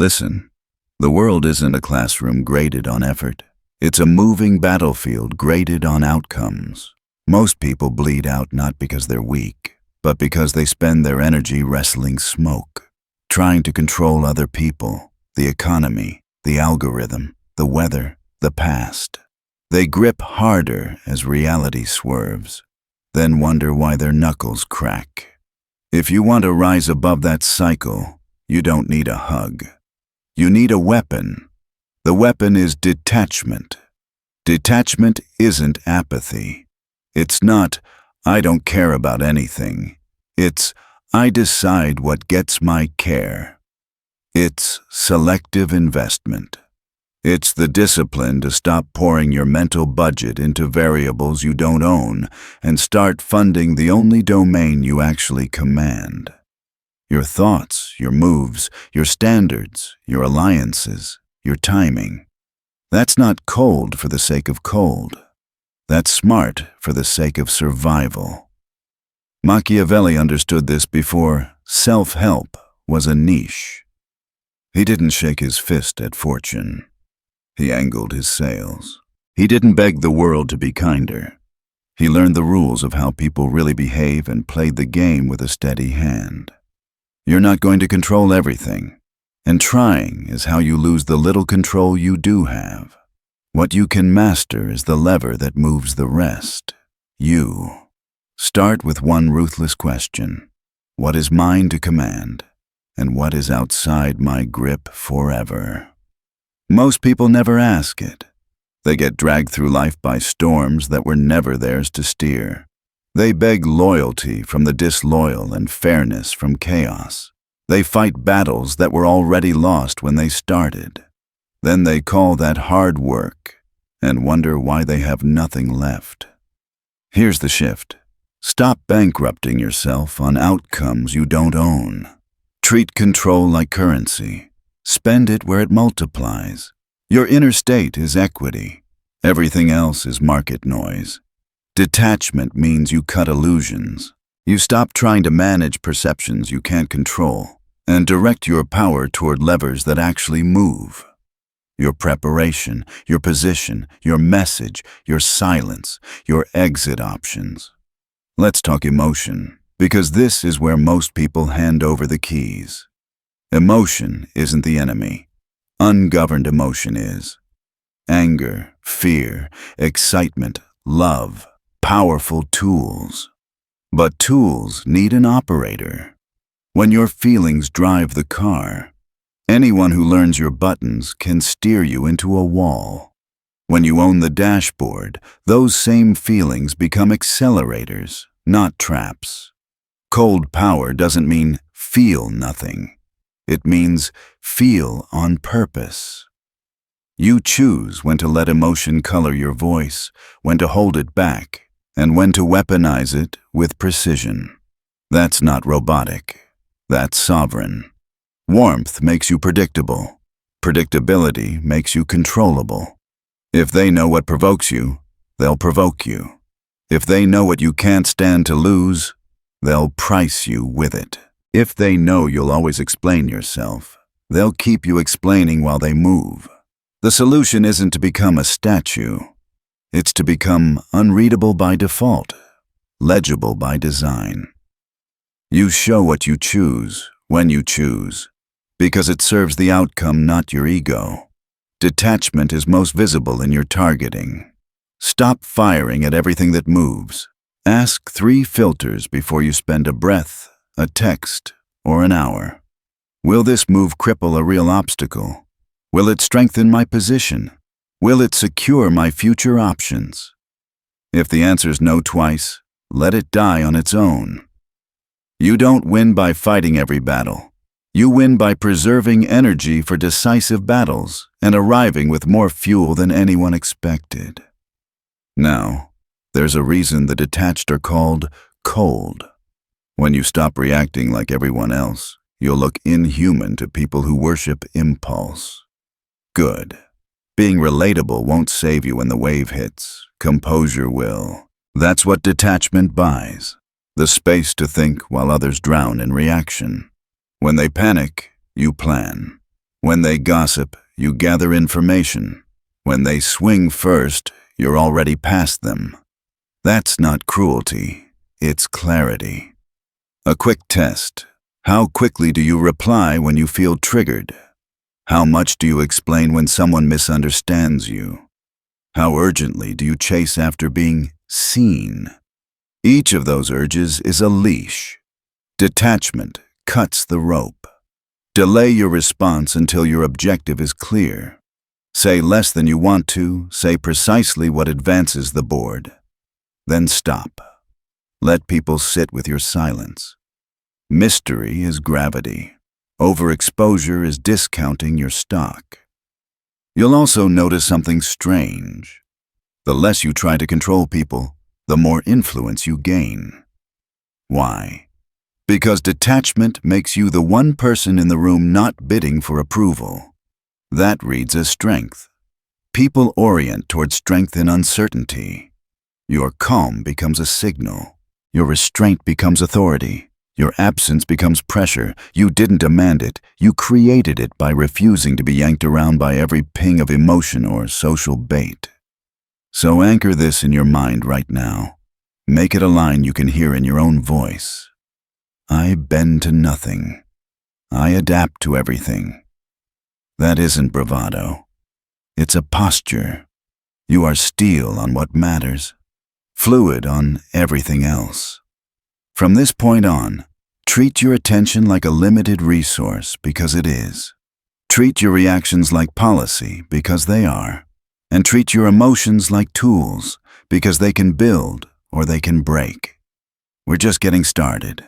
Listen, the world isn't a classroom graded on effort. It's a moving battlefield graded on outcomes. Most people bleed out not because they're weak, but because they spend their energy wrestling smoke, trying to control other people, the economy, the algorithm, the weather, the past. They grip harder as reality swerves, then wonder why their knuckles crack. If you want to rise above that cycle, you don't need a hug. You need a weapon. The weapon is detachment. Detachment isn't apathy. It's not, I don't care about anything. It's, I decide what gets my care. It's selective investment. It's the discipline to stop pouring your mental budget into variables you don't own and start funding the only domain you actually command. Your thoughts, your moves, your standards, your alliances, your timing. That's not cold for the sake of cold. That's smart for the sake of survival. Machiavelli understood this before self-help was a niche. He didn't shake his fist at fortune. He angled his sails. He didn't beg the world to be kinder. He learned the rules of how people really behave and played the game with a steady hand. You're not going to control everything, and trying is how you lose the little control you do have. What you can master is the lever that moves the rest. You. Start with one ruthless question. What is mine to command, and what is outside my grip forever? Most people never ask it. They get dragged through life by storms that were never theirs to steer. They beg loyalty from the disloyal and fairness from chaos. They fight battles that were already lost when they started. Then they call that hard work and wonder why they have nothing left. Here's the shift. Stop bankrupting yourself on outcomes you don't own. Treat control like currency. Spend it where it multiplies. Your inner state is equity. Everything else is market noise. Detachment means you cut illusions. You stop trying to manage perceptions you can't control and direct your power toward levers that actually move. Your preparation, your position, your message, your silence, your exit options. Let's talk emotion, because this is where most people hand over the keys. Emotion isn't the enemy. Ungoverned emotion is. Anger, fear, excitement, love. Powerful tools. But tools need an operator. When your feelings drive the car, anyone who learns your buttons can steer you into a wall. When you own the dashboard, those same feelings become accelerators, not traps. Cold power doesn't mean feel nothing. It means feel on purpose. You choose when to let emotion color your voice, when to hold it back, and when to weaponize it with precision. That's not robotic. That's sovereign. Warmth makes you predictable. Predictability makes you controllable. If they know what provokes you, they'll provoke you. If they know what you can't stand to lose, they'll price you with it. If they know you'll always explain yourself, they'll keep you explaining while they move. The solution isn't to become a statue. It's to become unreadable by default, legible by design. You show what you choose, when you choose, because it serves the outcome, not your ego. Detachment is most visible in your targeting. Stop firing at everything that moves. Ask 3 filters before you spend a breath, a text, or an hour. Will this move cripple a real obstacle? Will it strengthen my position? Will it secure my future options? If the answer's no twice, let it die on its own. You don't win by fighting every battle. You win by preserving energy for decisive battles and arriving with more fuel than anyone expected. Now, there's a reason the detached are called cold. When you stop reacting like everyone else, you'll look inhuman to people who worship impulse. Good. Being relatable won't save you when the wave hits. Composure will. That's what detachment buys. The space to think while others drown in reaction. When they panic, you plan. When they gossip, you gather information. When they swing first, you're already past them. That's not cruelty, it's clarity. A quick test. How quickly do you reply when you feel triggered? How much do you explain when someone misunderstands you? How urgently do you chase after being seen? Each of those urges is a leash. Detachment cuts the rope. Delay your response until your objective is clear. Say less than you want to, say precisely what advances the board. Then stop. Let people sit with your silence. Mystery is gravity. Overexposure is discounting your stock. You'll also notice something strange. The less you try to control people, the more influence you gain. Why? Because detachment makes you the one person in the room not bidding for approval. That reads as strength. People orient toward strength in uncertainty. Your calm becomes a signal. Your restraint becomes authority. Your absence becomes pressure. You didn't demand it. You created it by refusing to be yanked around by every ping of emotion or social bait. So anchor this in your mind right now. Make it a line you can hear in your own voice. I bend to nothing. I adapt to everything. That isn't bravado. It's a posture. You are steel on what matters, fluid on everything else. From this point on, treat your attention like a limited resource because it is. Treat your reactions like policy because they are. And treat your emotions like tools because they can build or they can break. We're just getting started.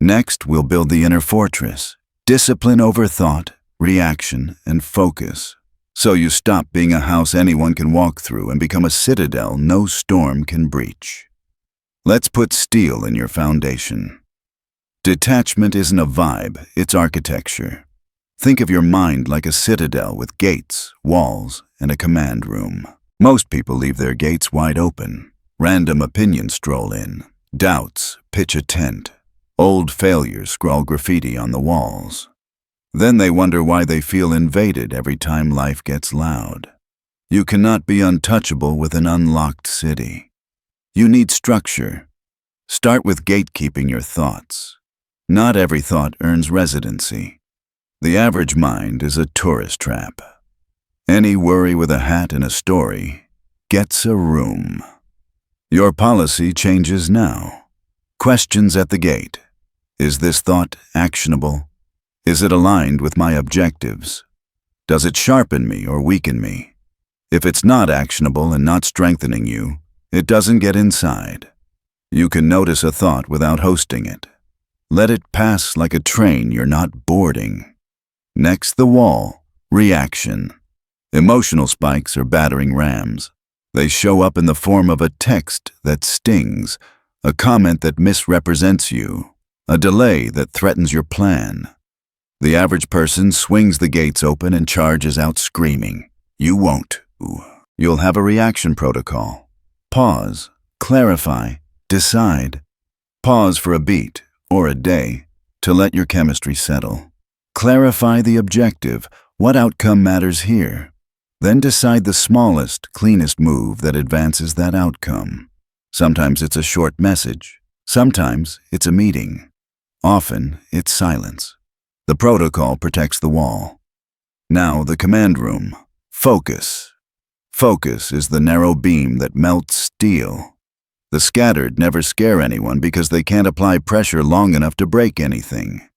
Next, we'll build the inner fortress, discipline over thought, reaction, and focus. So you stop being a house anyone can walk through and become a citadel no storm can breach. Let's put steel in your foundation. Detachment isn't a vibe, it's architecture. Think of your mind like a citadel with gates, walls, and a command room. Most people leave their gates wide open. Random opinions stroll in. Doubts pitch a tent. Old failures scrawl graffiti on the walls. Then they wonder why they feel invaded every time life gets loud. You cannot be untouchable with an unlocked city. You need structure. Start with gatekeeping your thoughts. Not every thought earns residency. The average mind is a tourist trap. Any worry with a hat and a story gets a room. Your policy changes now. Questions at the gate. Is this thought actionable? Is it aligned with my objectives? Does it sharpen me or weaken me? If it's not actionable and not strengthening you, it doesn't get inside. You can notice a thought without hosting it. Let it pass like a train you're not boarding. Next, the wall, reaction. Emotional spikes are battering rams. They show up in the form of a text that stings, a comment that misrepresents you, a delay that threatens your plan. The average person swings the gates open and charges out screaming. You won't. You'll have a reaction protocol. Pause, clarify, decide. Pause for a beat or a day to let your chemistry settle. Clarify the objective. What outcome matters here? Then decide the smallest, cleanest move that advances that outcome. Sometimes it's a short message. Sometimes it's a meeting. Often it's silence. The protocol protects the wall. Now the command room. Focus. Focus is the narrow beam that melts steel. The scattered never scare anyone because they can't apply pressure long enough to break anything.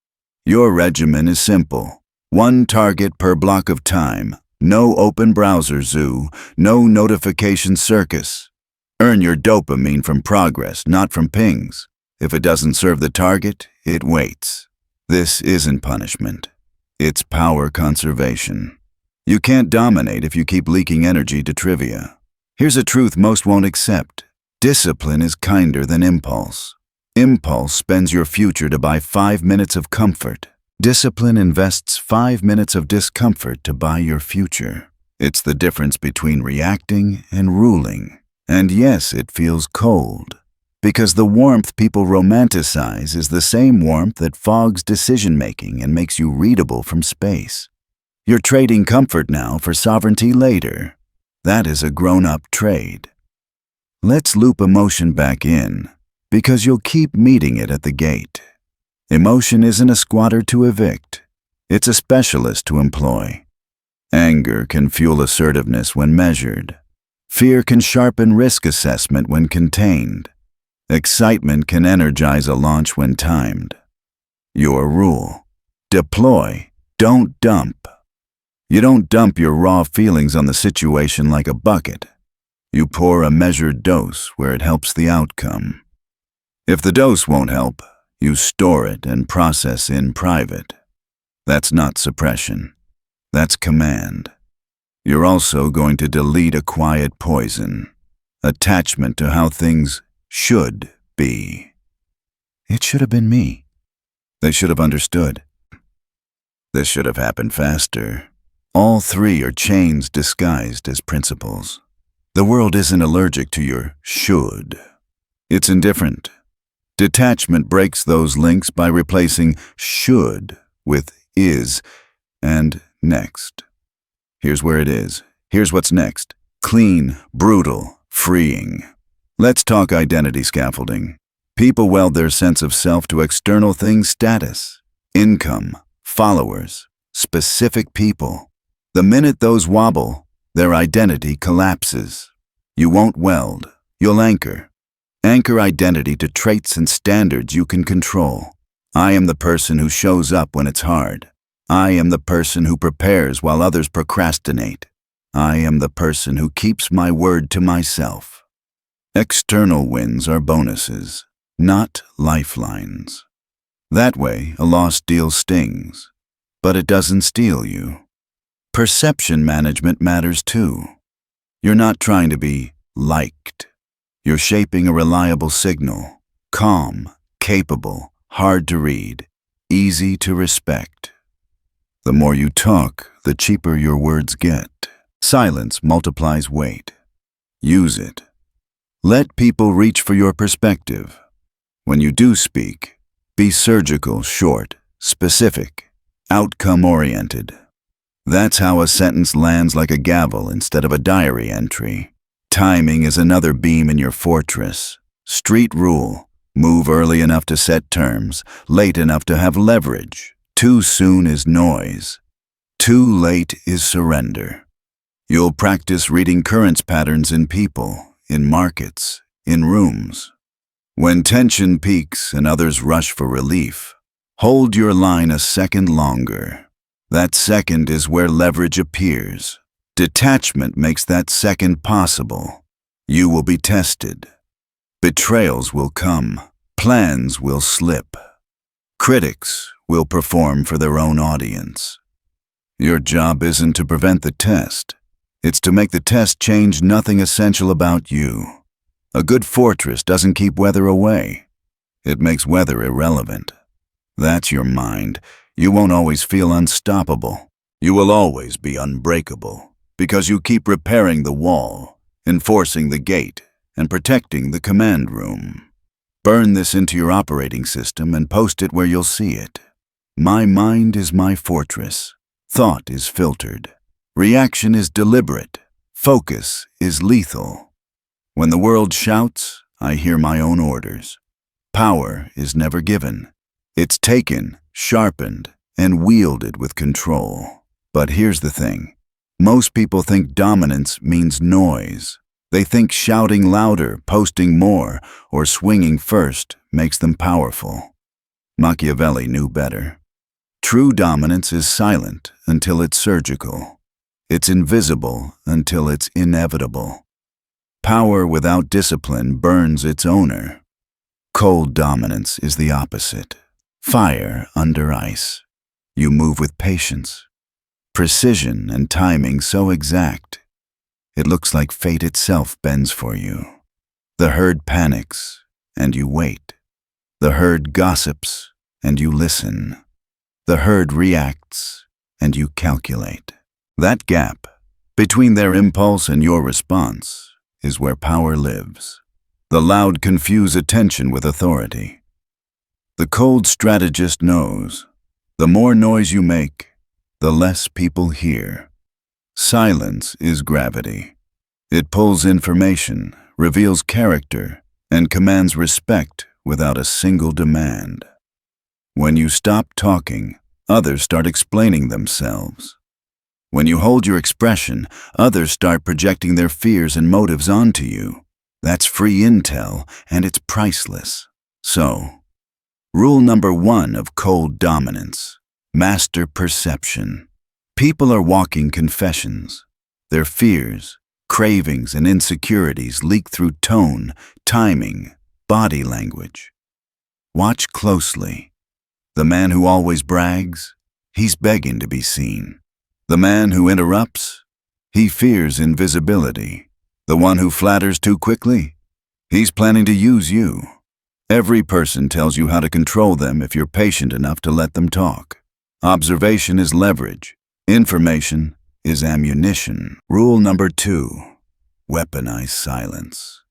Your regimen is simple. One target per block of time. No open browser zoo. No notification circus. Earn your dopamine from progress, not from pings. If it doesn't serve the target, it waits. This isn't punishment. It's power conservation. You can't dominate if you keep leaking energy to trivia. Here's a truth most won't accept. Discipline is kinder than impulse. Impulse spends your future to buy 5 minutes of comfort. Discipline invests 5 minutes of discomfort to buy your future. It's the difference between reacting and ruling. And yes, it feels cold. Because the warmth people romanticize is the same warmth that fogs decision-making and makes you readable from space. You're trading comfort now for sovereignty later. That is a grown-up trade. Let's loop emotion back in, because you'll keep meeting it at the gate. Emotion isn't a squatter to evict. It's a specialist to employ. Anger can fuel assertiveness when measured. Fear can sharpen risk assessment when contained. Excitement can energize a launch when timed. Your rule: deploy, don't dump. You don't dump your raw feelings on the situation like a bucket. You pour a measured dose where it helps the outcome. If the dose won't help, you store it and process in private. That's not suppression. That's command. You're also going to delete a quiet poison, attachment to how things should be. It should have been me. They should have understood. This should have happened faster. All three are chains disguised as principles. The world isn't allergic to your should. It's indifferent. Detachment breaks those links by replacing should with is and next. Here's where it is. Here's what's next. Clean, brutal, freeing. Let's talk identity scaffolding. People weld their sense of self to external things: status, income, followers, specific people. The minute those wobble, their identity collapses. You won't weld, you'll anchor. Anchor identity to traits and standards you can control. I am the person who shows up when it's hard. I am the person who prepares while others procrastinate. I am the person who keeps my word to myself. External wins are bonuses, not lifelines. That way, a lost deal stings, but it doesn't steal you. Perception management matters too. You're not trying to be liked. You're shaping a reliable signal, calm, capable, hard to read, easy to respect. The more you talk, the cheaper your words get. Silence multiplies weight. Use it. Let people reach for your perspective. When you do speak, be surgical, short, specific, outcome-oriented. That's how a sentence lands like a gavel instead of a diary entry. Timing is another beam in your fortress. Street rule: move early enough to set terms, late enough to have leverage. Too soon is noise. Too late is surrender. You'll practice reading currents patterns in people, in markets, in rooms. When tension peaks and others rush for relief, hold your line a second longer. That second is where leverage appears. Detachment makes that second possible. You will be tested. Betrayals will come. Plans will slip. Critics will perform for their own audience. Your job isn't to prevent the test. It's to make the test change nothing essential about you. A good fortress doesn't keep weather away. It makes weather irrelevant. That's your mind. You won't always feel unstoppable. You will always be unbreakable, because you keep repairing the wall, enforcing the gate, and protecting the command room. Burn this into your operating system and post it where you'll see it. My mind is my fortress. Thought is filtered. Reaction is deliberate. Focus is lethal. When the world shouts, I hear my own orders. Power is never given. It's taken, sharpened, and wielded with control. But here's the thing. Most people think dominance means noise. They think shouting louder, posting more, or swinging first makes them powerful. Machiavelli knew better. True dominance is silent until it's surgical. It's invisible until it's inevitable. Power without discipline burns its owner. Cold dominance is the opposite. Fire under ice. You move with patience. Precision and timing so exact. It looks like fate itself bends for you. The herd panics, and you wait. The herd gossips, and you listen. The herd reacts, and you calculate. That gap, between their impulse and your response, is where power lives. The loud confuse attention with authority. The cold strategist knows, the more noise you make, the less people hear. Silence is gravity. It pulls information, reveals character, and commands respect without a single demand. When you stop talking, others start explaining themselves. When you hold your expression, others start projecting their fears and motives onto you. That's free intel, and it's priceless. So, rule number 1 of cold dominance: master perception. People are walking confessions. Their fears, cravings, and insecurities leak through tone, timing, body language. Watch closely. The man who always brags, he's begging to be seen. The man who interrupts, he fears invisibility. The one who flatters too quickly, he's planning to use you. Every person tells you how to control them if you're patient enough to let them talk. Observation is leverage. Information is ammunition. Rule number 2: weaponize silence.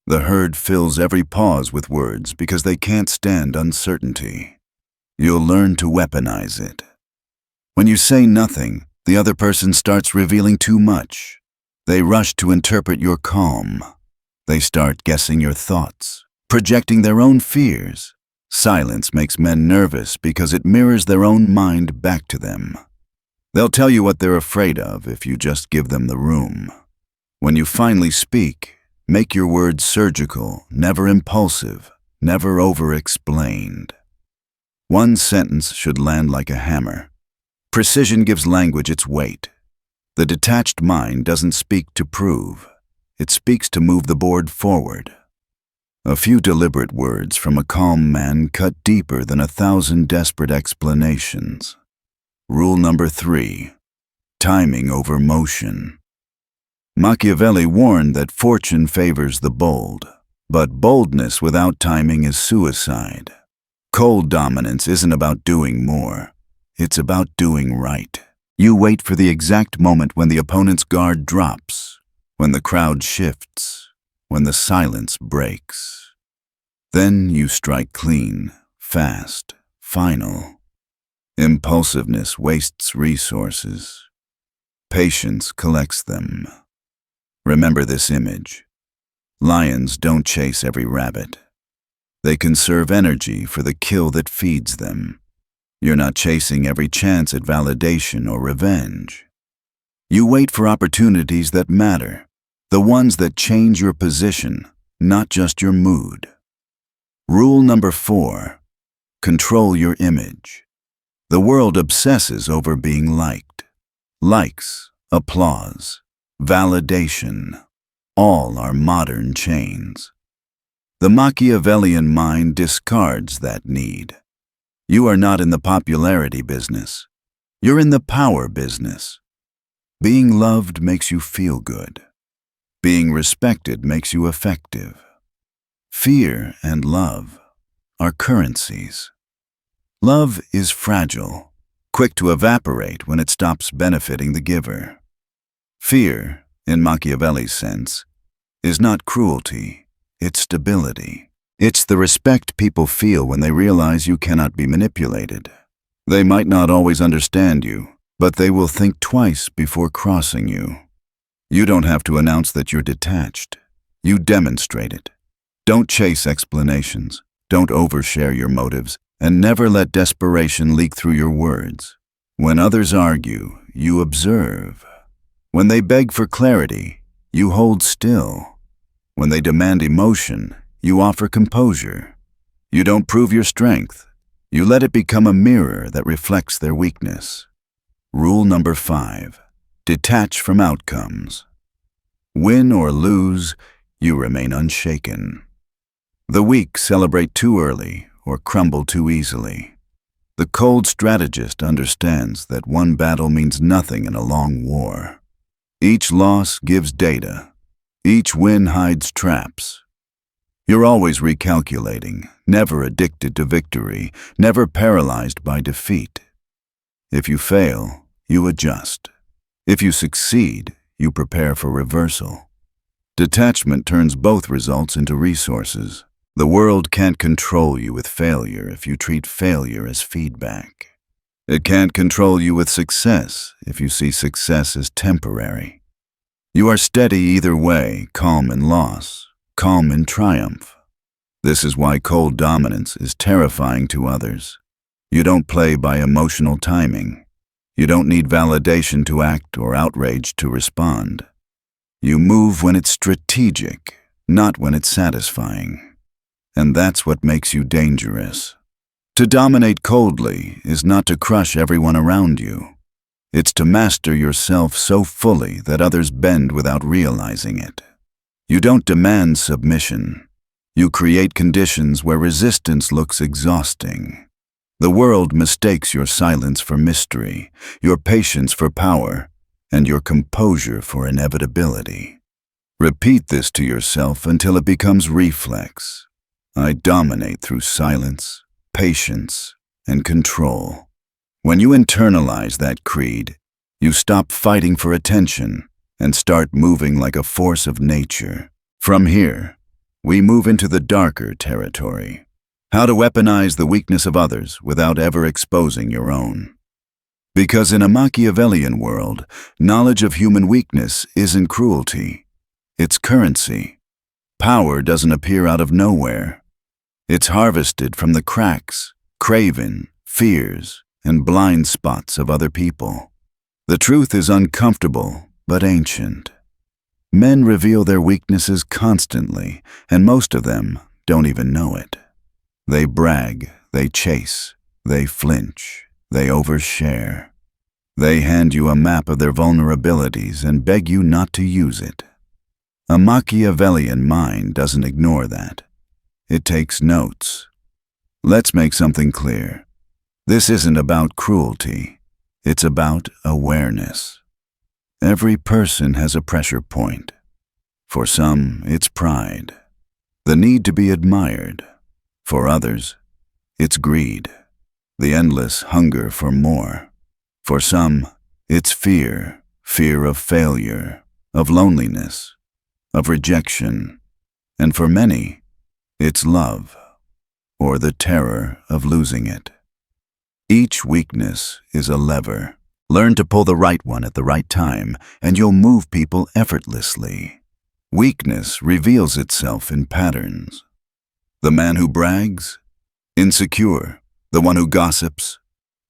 The herd fills every pause with words because they can't stand uncertainty. You'll learn to weaponize it. When you say nothing, the other person starts revealing too much. They rush to interpret your calm. They start guessing your thoughts, projecting their own fears. Silence makes men nervous because it mirrors their own mind back to them. They'll tell you what they're afraid of if you just give them the room. When you finally speak, make your words surgical, never impulsive, never over-explained. One sentence should land like a hammer. Precision gives language its weight. The detached mind doesn't speak to prove. It speaks to move the board forward. A few deliberate words from a calm man cut deeper than 1,000 desperate explanations. Rule number 3: timing over motion. Machiavelli warned that fortune favors the bold, but boldness without timing is suicide. Cold dominance isn't about doing more. It's about doing right. You wait for the exact moment when the opponent's guard drops, when the crowd shifts, when the silence breaks. Then you strike clean, fast, final. Impulsiveness wastes resources. Patience collects them. Remember this image. Lions don't chase every rabbit. They conserve energy for the kill that feeds them. You're not chasing every chance at validation or revenge. You wait for opportunities that matter, the ones that change your position, not just your mood. Rule number 4: control your image. The world obsesses over being liked. Likes, applause, validation, all are modern chains. The Machiavellian mind discards that need. You are not in the popularity business. You're in the power business. Being loved makes you feel good. Being respected makes you effective. Fear and love are currencies. Love is fragile, quick to evaporate when it stops benefiting the giver. Fear, in Machiavelli's sense, is not cruelty, it's stability. It's the respect people feel when they realize you cannot be manipulated. They might not always understand you, but they will think twice before crossing you. You don't have to announce that you're detached. You demonstrate it. Don't chase explanations. Don't overshare your motives, and never let desperation leak through your words. When others argue, you observe. When they beg for clarity, you hold still. When they demand emotion, you offer composure. You don't prove your strength. You let it become a mirror that reflects their weakness. Rule number 5: detach from outcomes. Win or lose, you remain unshaken. The weak celebrate too early or crumble too easily. The cold strategist understands that one battle means nothing in a long war. Each loss gives data. Each win hides traps. You're always recalculating, never addicted to victory, never paralyzed by defeat. If you fail, you adjust. If you succeed, you prepare for reversal. Detachment turns both results into resources. The world can't control you with failure if you treat failure as feedback. It can't control you with success if you see success as temporary. You are steady either way, calm in loss, calm in triumph. This is why cold dominance is terrifying to others. You don't play by emotional timing. You don't need validation to act or outrage to respond. You move when it's strategic, not when it's satisfying. And that's what makes you dangerous. To dominate coldly is not to crush everyone around you. It's to master yourself so fully that others bend without realizing it. You don't demand submission. You create conditions where resistance looks exhausting. The world mistakes your silence for mystery, your patience for power, and your composure for inevitability. Repeat this to yourself until it becomes reflex. I dominate through silence, patience, and control. When you internalize that creed, you stop fighting for attention and start moving like a force of nature. From here, we move into the darker territory. How to weaponize the weakness of others without ever exposing your own. Because in a Machiavellian world, knowledge of human weakness isn't cruelty. It's currency. Power doesn't appear out of nowhere. It's harvested from the cracks, craven, fears, and blind spots of other people. The truth is uncomfortable, but ancient. Men reveal their weaknesses constantly, and most of them don't even know it. They brag, they chase, they flinch, they overshare. They hand you a map of their vulnerabilities and beg you not to use it. A Machiavellian mind doesn't ignore that. It takes notes. Let's make something clear. This isn't about cruelty. It's about awareness. Every person has a pressure point. For some, it's pride, the need to be admired. For others, it's greed, the endless hunger for more. For some, it's fear, fear of failure, of loneliness, of rejection. And for many, it's love, or the terror of losing it. Each weakness is a lever. Learn to pull the right one at the right time, and you'll move people effortlessly. Weakness reveals itself in patterns. The man who brags, insecure. The one who gossips,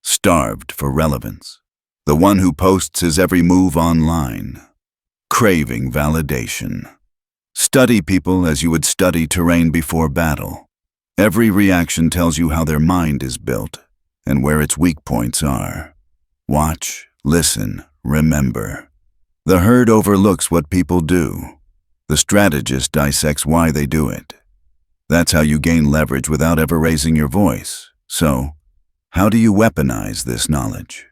starved for relevance. The one who posts his every move online, craving validation. Study people as you would study terrain before battle. Every reaction tells you how their mind is built and where its weak points are. Watch, listen, remember. The herd overlooks what people do. The strategist dissects why they do it. That's how you gain leverage without ever raising your voice. So, how do you weaponize this knowledge?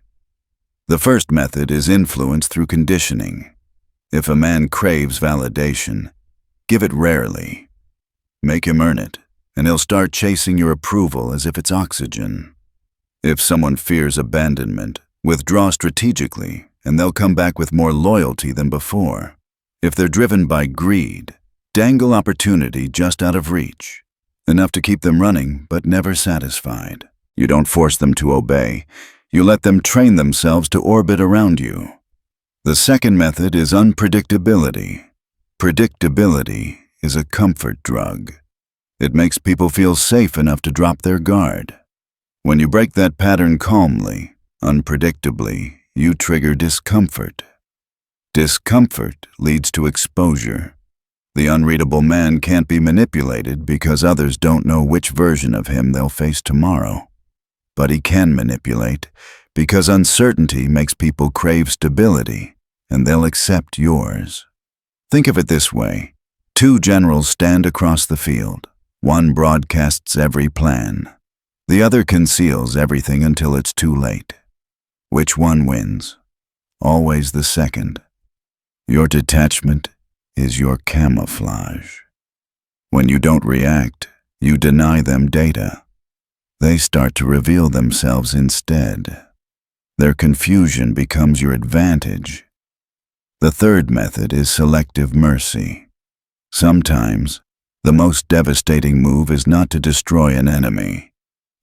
The first method is influence through conditioning. If a man craves validation, give it rarely. Make him earn it, and he'll start chasing your approval as if it's oxygen. If someone fears abandonment, withdraw strategically, and they'll come back with more loyalty than before. If they're driven by greed, dangle opportunity just out of reach, enough to keep them running but never satisfied. You don't force them to obey. You let them train themselves to orbit around you. The second method is unpredictability. Predictability is a comfort drug. It makes people feel safe enough to drop their guard. When you break that pattern calmly, unpredictably, you trigger discomfort. Discomfort leads to exposure. The unreadable man can't be manipulated because others don't know which version of him they'll face tomorrow. But he can manipulate because uncertainty makes people crave stability, and they'll accept yours. Think of it this way. Two generals stand across the field. One broadcasts every plan. The other conceals everything until it's too late. Which one wins? Always the second. Your detachment is your camouflage. When you don't react, you deny them data. They start to reveal themselves instead. Their confusion becomes your advantage. The third method is selective mercy. Sometimes, the most devastating move is not to destroy an enemy,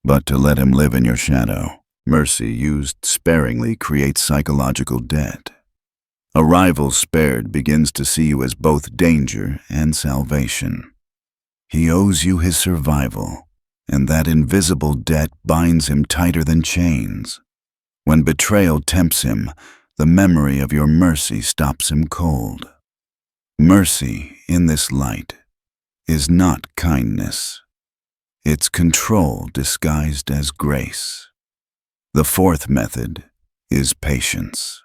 but to let him live in your shadow. Mercy used sparingly creates psychological debt. A rival spared begins to see you as both danger and salvation. He owes you his survival, and that invisible debt binds him tighter than chains. When betrayal tempts him, the memory of your mercy stops him cold. Mercy, in this light, is not kindness. It's control disguised as grace. The fourth method is patience.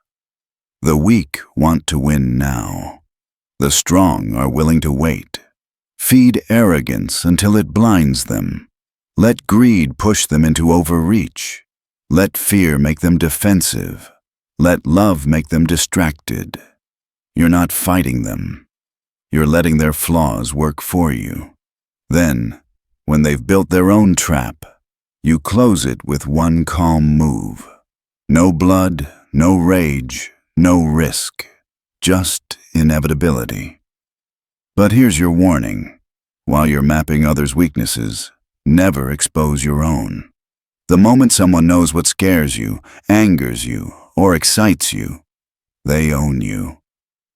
The weak want to win now. The strong are willing to wait. Feed arrogance until it blinds them. Let greed push them into overreach. Let fear make them defensive. Let love make them distracted. You're not fighting them. You're letting their flaws work for you. Then, when they've built their own trap, you close it with one calm move. No blood, no rage, no risk, just inevitability. But here's your warning. While you're mapping others' weaknesses, never expose your own. The moment someone knows what scares you, angers you, or excites you, they own you.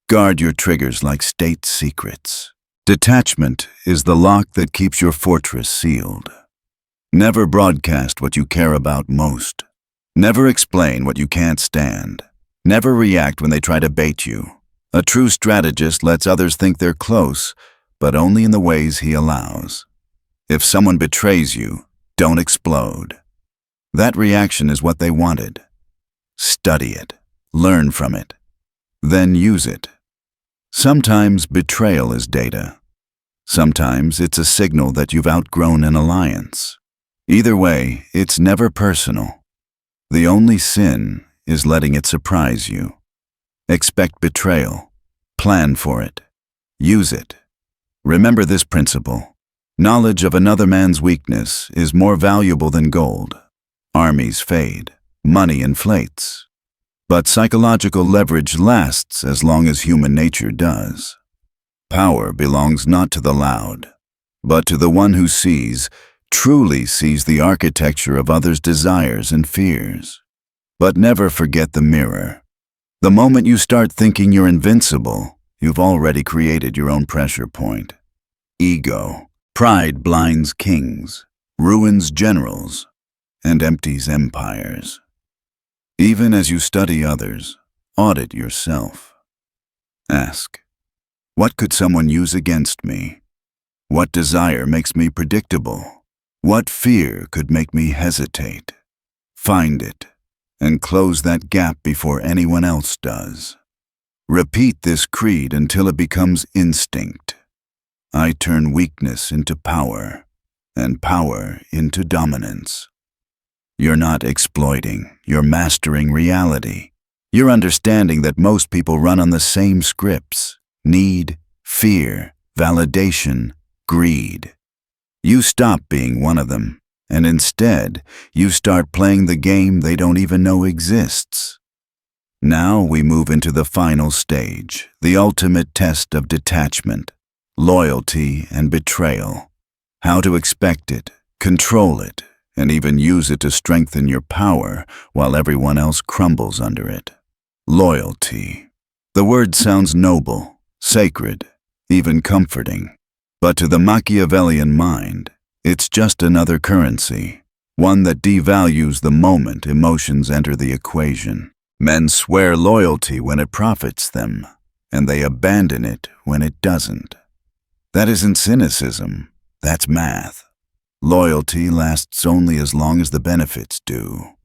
Guard your triggers like state secrets. Detachment is the lock that keeps your fortress sealed. Never broadcast what you care about most. Never explain what you can't stand. Never react when they try to bait you. A true strategist lets others think they're close, but only in the ways he allows. If someone betrays you, don't explode. That reaction is what they wanted. Study it. Learn from it. Then use it. Sometimes betrayal is data. Sometimes it's a signal that you've outgrown an alliance. Either way, it's never personal. The only sin is letting it surprise you. Expect betrayal. Plan for it. Use it. Remember this principle. Knowledge of another man's weakness is more valuable than gold. Armies fade. Money inflates. But psychological leverage lasts as long as human nature does. Power belongs not to the loud, but to the one who truly sees the architecture of others' desires and fears. But never forget the mirror. The moment you start thinking you're invincible, you've already created your own pressure point. Ego. Pride blinds kings, ruins generals, and empties empires. Even as you study others, audit yourself. Ask, what could someone use against me? What desire makes me predictable? What fear could make me hesitate? Find it, and close that gap before anyone else does. Repeat this creed until it becomes instinct. I turn weakness into power, and power into dominance. You're not exploiting, you're mastering reality. You're understanding that most people run on the same scripts: need, fear, validation, greed. You stop being one of them, and instead, you start playing the game they don't even know exists. Now we move into the final stage, the ultimate test of detachment, loyalty and betrayal. How to expect it, control it, and even use it to strengthen your power while everyone else crumbles under it. Loyalty. The word sounds noble, sacred, even comforting. But to the Machiavellian mind, it's just another currency, one that devalues the moment emotions enter the equation. Men swear loyalty when it profits them, and they abandon it when it doesn't. That isn't cynicism, that's math. Loyalty lasts only as long as the benefits do.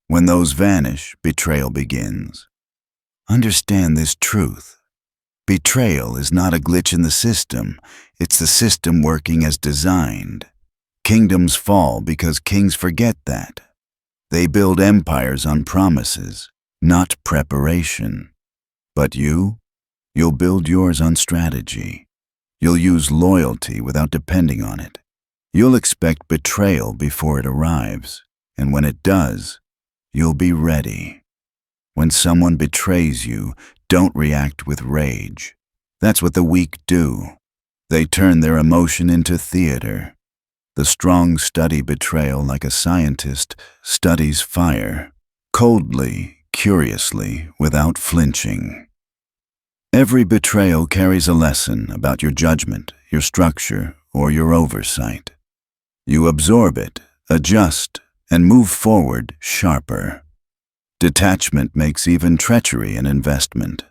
When those vanish, betrayal begins. Understand this truth. Betrayal is not a glitch in the system, it's the system working as designed. Kingdoms fall because kings forget that. They build empires on promises, not preparation. But you'll build yours on strategy. You'll use loyalty without depending on it. You'll expect betrayal before it arrives, and when it does, you'll be ready. When someone betrays you, don't react with rage. That's what the weak do. They turn their emotion into theater. The strong study betrayal like a scientist studies fire, coldly, curiously, without flinching. Every betrayal carries a lesson about your judgment, your structure, or your oversight. You absorb it, adjust, and move forward sharper. Detachment makes even treachery an investment.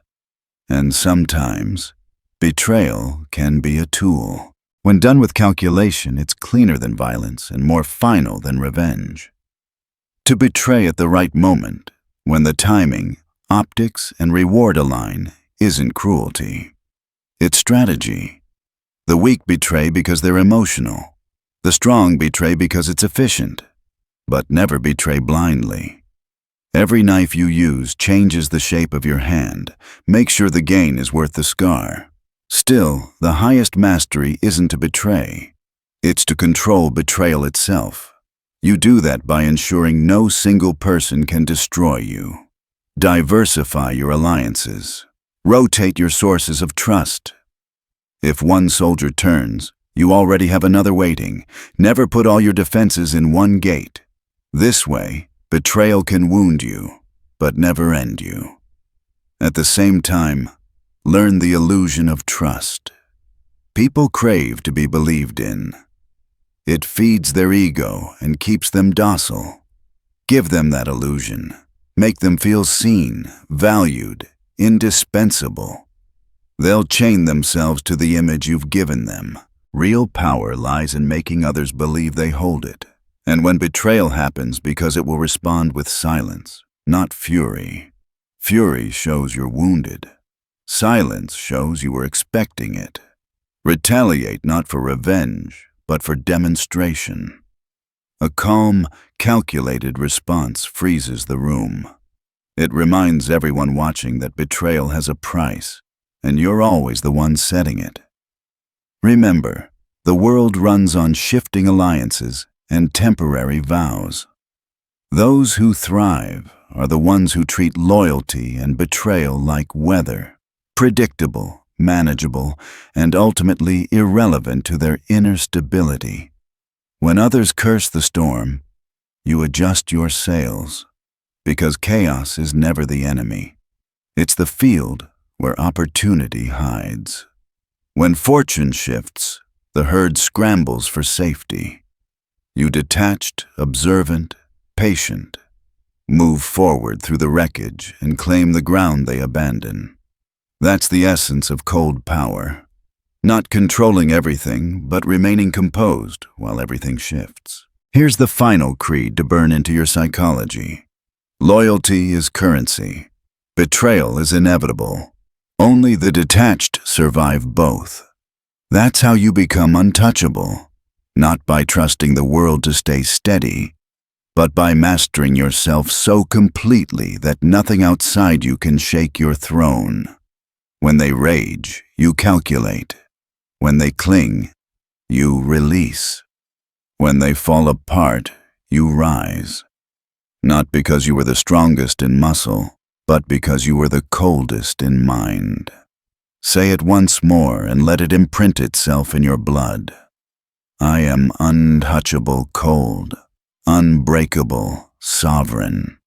And sometimes, betrayal can be a tool. When done with calculation, it's cleaner than violence and more final than revenge. To betray at the right moment, when the timing, optics, and reward align, isn't cruelty. It's strategy. The weak betray because they're emotional. The strong betray because it's efficient. But never betray blindly. Every knife you use changes the shape of your hand. Make sure the gain is worth the scar. Still, the highest mastery isn't to betray. It's to control betrayal itself. You do that by ensuring no single person can destroy you. Diversify your alliances. Rotate your sources of trust. If one soldier turns, you already have another waiting. Never put all your defenses in one gate. This way, betrayal can wound you, but never end you. At the same time, learn the illusion of trust. People crave to be believed in. It feeds their ego and keeps them docile. Give them that illusion. Make them feel seen, valued, indispensable. They'll chain themselves to the image you've given them. Real power lies in making others believe they hold it. And when betrayal happens because it will respond with silence, not fury. Fury shows you're wounded. Silence shows you were expecting it. Retaliate not for revenge, but for demonstration. A calm, calculated response freezes the room. It reminds everyone watching that betrayal has a price, and you're always the one setting it. Remember, the world runs on shifting alliances and temporary vows. Those who thrive are the ones who treat loyalty and betrayal like weather, predictable, manageable, and ultimately irrelevant to their inner stability. When others curse the storm, you adjust your sails, because chaos is never the enemy. It's the field where opportunity hides. When fortune shifts, the herd scrambles for safety. You detached, observant, patient, move forward through the wreckage and claim the ground they abandon. That's the essence of cold power. Not controlling everything, but remaining composed while everything shifts. Here's the final creed to burn into your psychology. Loyalty is currency. Betrayal is inevitable. Only the detached survive both. That's how you become untouchable, not by trusting the world to stay steady, but by mastering yourself so completely that nothing outside you can shake your throne. When they rage, you calculate. When they cling, you release. When they fall apart, you rise. Not because you were the strongest in muscle, but because you were the coldest in mind. Say it once more and let it imprint itself in your blood. I am untouchable cold, unbreakable sovereign.